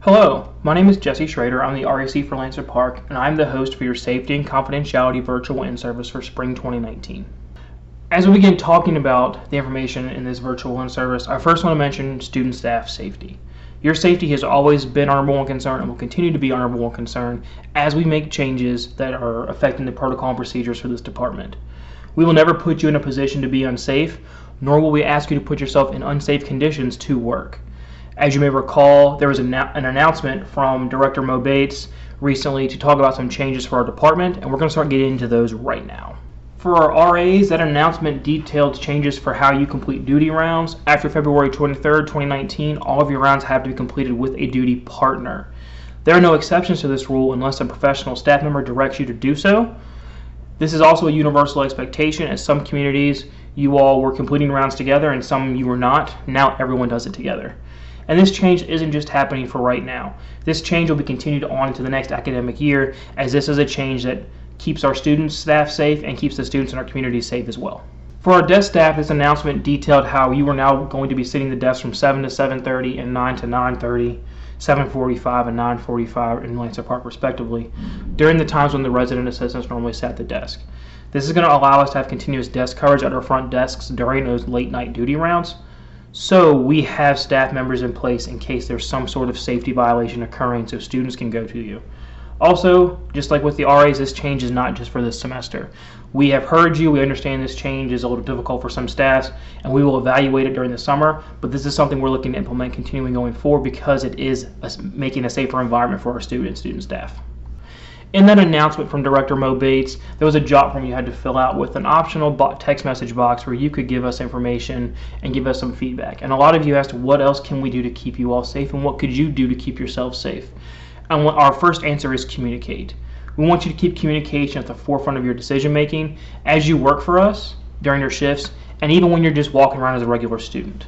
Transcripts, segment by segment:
Hello, my name is Jesse Schrader. I'm the RAC for Lancer Park, and I'm the host for your Safety and Confidentiality Virtual In-Service for Spring 2019. As we begin talking about the information in this virtual in-service, I first want to mention student staff safety. Your safety has always been our number one concern and will continue to be our number one concern as we make changes that are affecting the protocol and procedures for this department. We will never put you in a position to be unsafe, nor will we ask you to put yourself in unsafe conditions to work. As you may recall, there was an announcement from Director Mo Bates recently to talk about some changes for our department, and we're going to start getting into those right now. For our RAs, that announcement detailed changes for how you complete duty rounds. After February 23rd, 2019, all of your rounds have to be completed with a duty partner. There are no exceptions to this rule unless a professional staff member directs you to do so. This is also a universal expectation. As some communities, you all were completing rounds together and some you were not. Now everyone does it together. And this change isn't just happening for right now. This change will be continued on into the next academic year, as this is a change that keeps our students, staff safe and keeps the students in our community safe as well. For our desk staff, this announcement detailed how you are now going to be sitting the desks from 7 to 7:30 and 9 to 9:30, 7:45 and 9:45 in Lancer Park respectively, during the times when the resident assistants normally sat at the desk. This is going to allow us to have continuous desk coverage at our front desks during those late night duty rounds. So we have staff members in place in case there's some sort of safety violation occurring so students can go to you. Also, just like with the RAs, this change is not just for this semester. We have heard you, we understand this change is a little difficult for some staffs, and we will evaluate it during the summer, but this is something we're looking to implement continuing going forward because it is making a safer environment for our student staff. In that announcement from Director Mo Bates, there was a job form you had to fill out with an optional text message box where you could give us information and give us some feedback. And a lot of you asked, what else can we do to keep you all safe, and what could you do to keep yourself safe? And our first answer is communicate. We want you to keep communication at the forefront of your decision making as you work for us during your shifts, and even when you're just walking around as a regular student.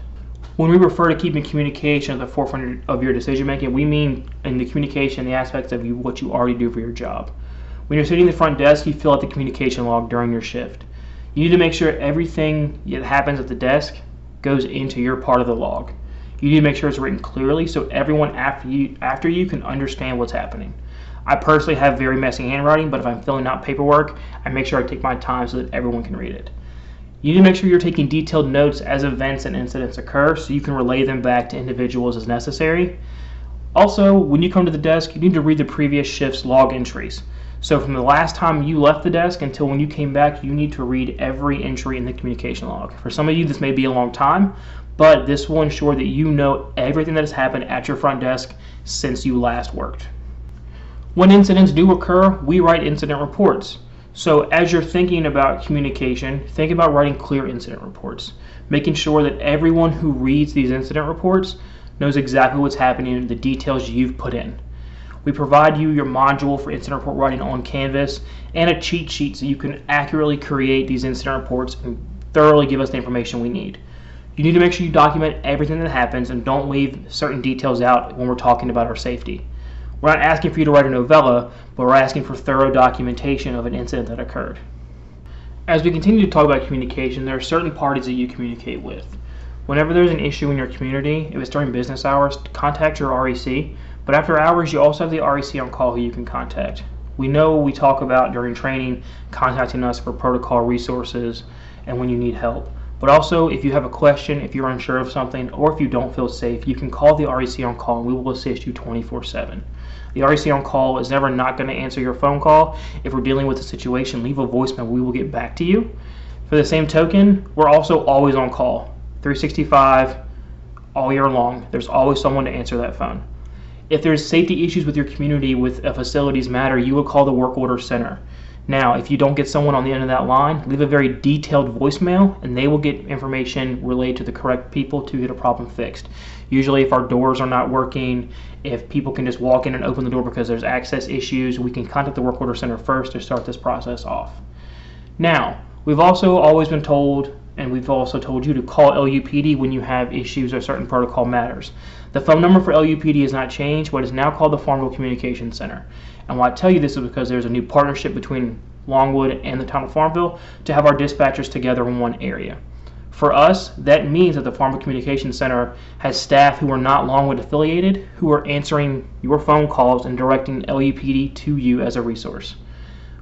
When we refer to keeping communication at the forefront of your decision making, we mean in the communication, the aspects of what you already do for your job. When you're sitting at the front desk, you fill out the communication log during your shift. You need to make sure everything that happens at the desk goes into your part of the log. You need to make sure it's written clearly so everyone after you can understand what's happening. I personally have very messy handwriting, but if I'm filling out paperwork, I make sure I take my time so that everyone can read it. You need to make sure you're taking detailed notes as events and incidents occur so you can relay them back to individuals as necessary. Also, when you come to the desk, you need to read the previous shift's log entries. So from the last time you left the desk until when you came back, you need to read every entry in the communication log. For some of you, this may be a long time, but this will ensure that you know everything that has happened at your front desk since you last worked. When incidents do occur, we write incident reports. So as you're thinking about communication, think about writing clear incident reports, making sure that everyone who reads these incident reports knows exactly what's happening and the details you've put in. We provide you your module for incident report writing on Canvas and a cheat sheet so you can accurately create these incident reports and thoroughly give us the information we need. You need to make sure you document everything that happens and don't leave certain details out when we're talking about our safety. We're not asking for you to write a novella, but we're asking for thorough documentation of an incident that occurred. As we continue to talk about communication, there are certain parties that you communicate with. Whenever there's an issue in your community, if it's during business hours, contact your RAC, but after hours, you also have the RAC on call who you can contact. We know we talk about during training contacting us for protocol resources and when you need help. But also, if you have a question, if you're unsure of something, or if you don't feel safe, you can call the RAC on call and we will assist you 24/7. The RAC on call is never not going to answer your phone call. If we're dealing with a situation, leave a voicemail. We will get back to you. For the same token, we're also always on call, 365 all year long. There's always someone to answer that phone. If there's safety issues with your community with a facilities matter, you will call the work order center. Now, if you don't get someone on the end of that line, leave a very detailed voicemail and they will get information relayed to the correct people to get a problem fixed. Usually if our doors are not working, if people can just walk in and open the door because there's access issues, we can contact the work order center first to start this process off. Now, we've also always been told, and we've also told you to call LUPD when you have issues or certain protocol matters. The phone number for LUPD has not changed, but is now called the Farmville Communications Center. And why I tell you this is because there's a new partnership between Longwood and the town of Farmville to have our dispatchers together in one area. For us, that means that the Farmville Communications Center has staff who are not Longwood affiliated, who are answering your phone calls and directing LUPD to you as a resource.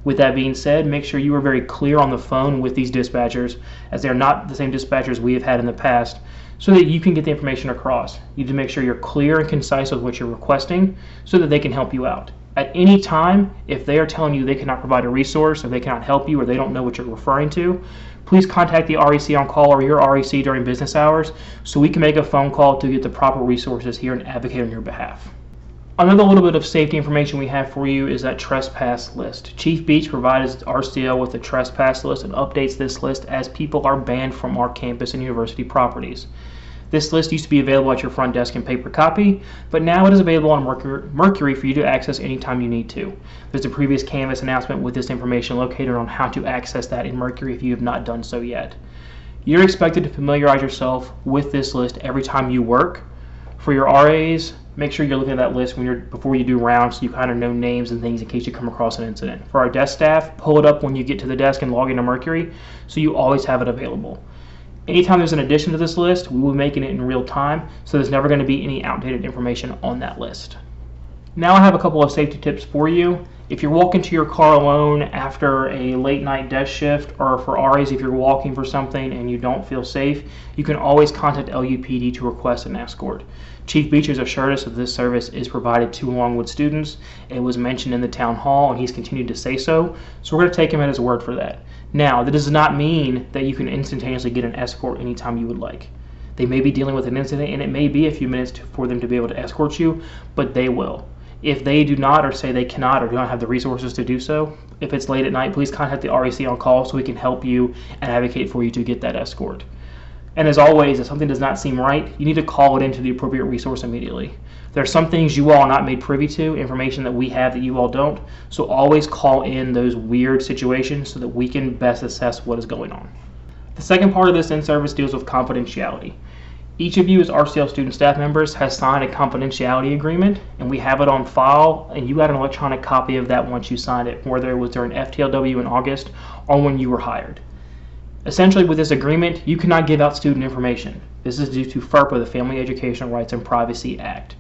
With that being said, make sure you are very clear on the phone with these dispatchers, as they are not the same dispatchers we have had in the past, so that you can get the information across. You need to make sure you're clear and concise with what you're requesting so that they can help you out. At any time, if they are telling you they cannot provide a resource, or they cannot help you, or they don't know what you're referring to, please contact the REC on call or your REC during business hours so we can make a phone call to get the proper resources here and advocate on your behalf. Another little bit of safety information we have for you is that trespass list. Chief Beach provides RCL with a trespass list and updates this list as people are banned from our campus and university properties. This list used to be available at your front desk in paper copy, but now it is available on Mercury for you to access anytime you need to. There's a previous Canvas announcement with this information located on how to access that in Mercury if you have not done so yet. You're expected to familiarize yourself with this list every time you work. For your RAs, make sure you're looking at that list before you do rounds so you kind of know names and things in case you come across an incident. For our desk staff, pull it up when you get to the desk and log into Mercury so you always have it available. Anytime there's an addition to this list, we will be making it in real time, so there's never going to be any outdated information on that list. Now I have a couple of safety tips for you. If you're walking to your car alone after a late night desk shift, or for RAs if you're walking for something and you don't feel safe, you can always contact LUPD to request an escort. Chief Beach has assured us that this service is provided to Longwood students. It was mentioned in the town hall and he's continued to say so, so we're going to take him at his word for that. Now, that does not mean that you can instantaneously get an escort anytime you would like. They may be dealing with an incident and it may be a few minutes for them to be able to escort you, but they will. If they do not, or say they cannot or do not have the resources to do so, if it's late at night, please contact the REC on call so we can help you and advocate for you to get that escort. And as always, if something does not seem right, you need to call it into the appropriate resource immediately. There are some things you all are not made privy to, information that we have that you all don't, so always call in those weird situations so that we can best assess what is going on. The second part of this in-service deals with confidentiality. Each of you as RCL student staff members has signed a confidentiality agreement, and we have it on file, and you got an electronic copy of that once you signed it, whether it was during FTLW in August or when you were hired. Essentially, with this agreement, you cannot give out student information. This is due to FERPA, the Family Educational Rights and Privacy Act.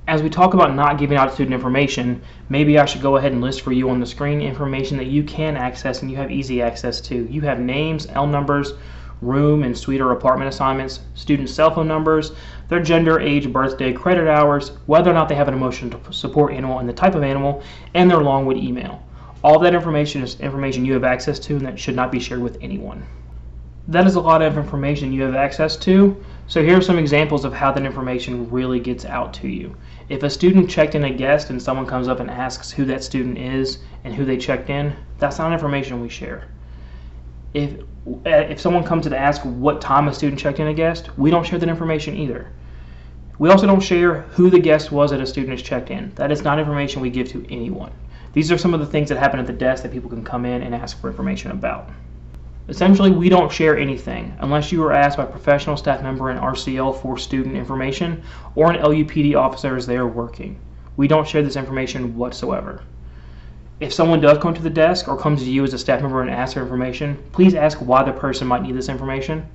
As we talk about not giving out student information, maybe I should go ahead and list for you on the screen information that you can access and you have easy access to. You have names, L numbers, room and suite or apartment assignments, student cell phone numbers, their gender, age, birthday, credit hours, whether or not they have an emotional support animal and the type of animal, and their Longwood email. All that information is information you have access to and that should not be shared with anyone. That is a lot of information you have access to, so here are some examples of how that information really gets out to you. If a student checked in a guest and someone comes up and asks who that student is and who they checked in, that's not information we share. If someone comes to ask what time a student checked in a guest, we don't share that information either. We also don't share who the guest was that a student has checked in. That is not information we give to anyone. These are some of the things that happen at the desk that people can come in and ask for information about. Essentially, we don't share anything unless you are asked by a professional staff member in RCL for student information or an LUPD officer as they are working. We don't share this information whatsoever. If someone does come to the desk or comes to you as a staff member and asks for information, please ask why the person might need this information.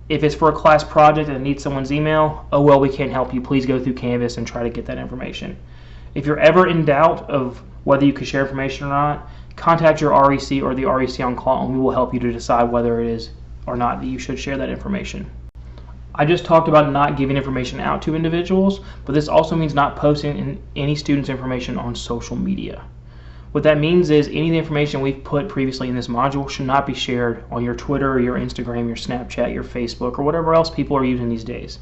If it's for a class project and needs someone's email, oh well, we can't help you. Please go through Canvas and try to get that information. If you're ever in doubt of whether you can share information or not, contact your REC or the REC on call and we will help you to decide whether it is or not that you should share that information. I just talked about not giving information out to individuals, but this also means not posting any student's information on social media. What that means is any of the information we've put previously in this module should not be shared on your Twitter, your Instagram, your Snapchat, your Facebook, or whatever else people are using these days.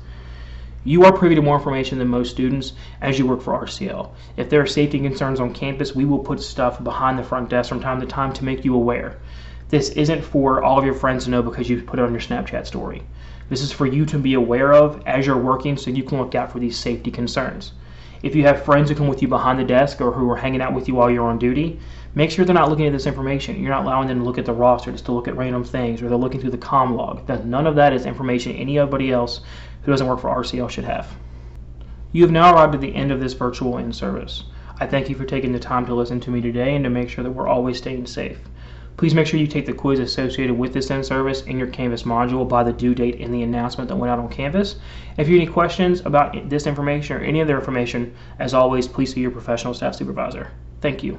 You are privy to more information than most students as you work for RCL. If there are safety concerns on campus, we will put stuff behind the front desk from time to time to make you aware. This isn't for all of your friends to know because you put it on your Snapchat story. This is for you to be aware of as you're working so you can look out for these safety concerns. If you have friends who come with you behind the desk or who are hanging out with you while you're on duty, make sure they're not looking at this information. You're not allowing them to look at the roster just to look at random things, or they're looking through the comm log. None of that is information anybody else who doesn't work for RCL should have. You have now arrived at the end of this virtual in-service. I thank you for taking the time to listen to me today and to make sure that we're always staying safe. Please make sure you take the quiz associated with this in-service in your Canvas module by the due date in the announcement that went out on Canvas. If you have any questions about this information or any other information, as always, please see your professional staff supervisor. Thank you.